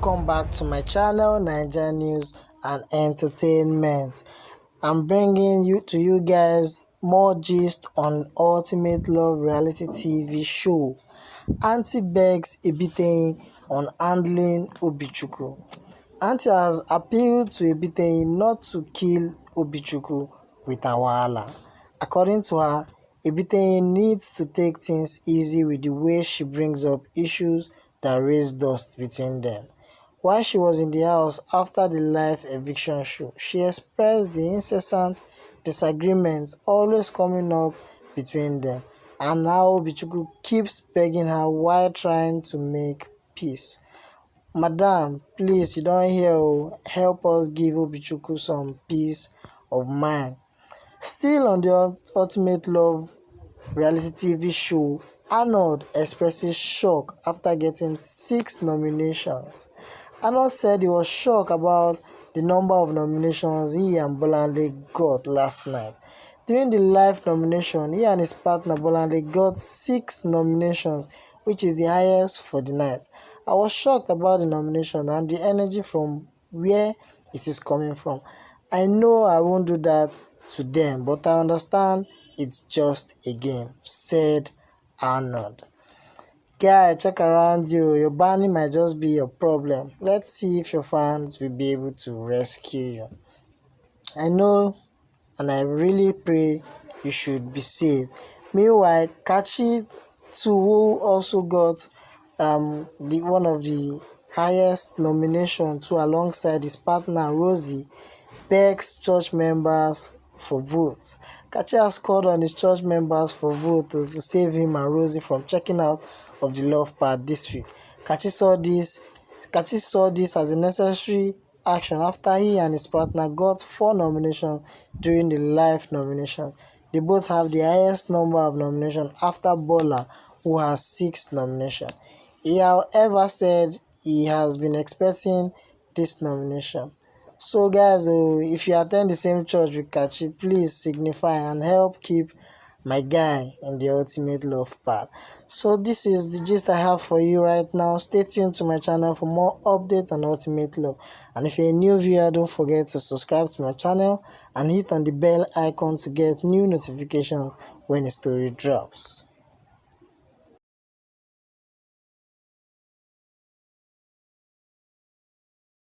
welcome back to my channel, Naija News and Entertainment. I'm bringing you guys more gist on Ultimate Love reality TV show. Aunty begs Ebiteiyen on handling Obichukwu. Aunty has appealed to Ebiteiyen not to kill Obichukwu with her wahala. According to her, Ebiteiyen needs to take things easy with the way she brings up issues that raise dust between them. While she was in the house after the live eviction show, she expressed the incessant disagreements always coming up between them, and now Obichukwu keeps begging her while trying to make peace. Madam, please, you don't hear, help us give Obichukwu some peace of mind. Still on the Ultimate Love reality TV show, Arnold expresses shock after getting 6 nominations. Arnold said he was shocked about the number of nominations he and Bolanle got last night. During the live nomination, he and his partner Bolanle got 6 nominations, which is the highest for the night. I was shocked about the nomination and the energy from where it is coming from. I know I won't do that to them, but I understand it's just a game, said Arnold. Guy, check around you. Your banning might just be your problem. Let's see if your fans will be able to rescue you. I know and I really pray you should be safe. Meanwhile, Kachi too, who also got one of the highest nomination too, alongside his partner Rosie, begs church members for votes. Kachi has called on his church members for votes to save him and Rosie from checking out of the love part this week. Kachi saw this as a necessary action after he and his partner got 4 nominations during the live nomination. They both have the highest number of nominations after Bola, who has 6 nominations. He, however, said he has been expecting this nomination. So guys, if you attend the same church with Kachi, please signify and help keep my guy in the Ultimate Love part. So this is the gist I have for you right now. Stay tuned to my channel for more updates on Ultimate Love. And if you're a new viewer, don't forget to subscribe to my channel and hit on the bell icon to get new notifications when a story drops.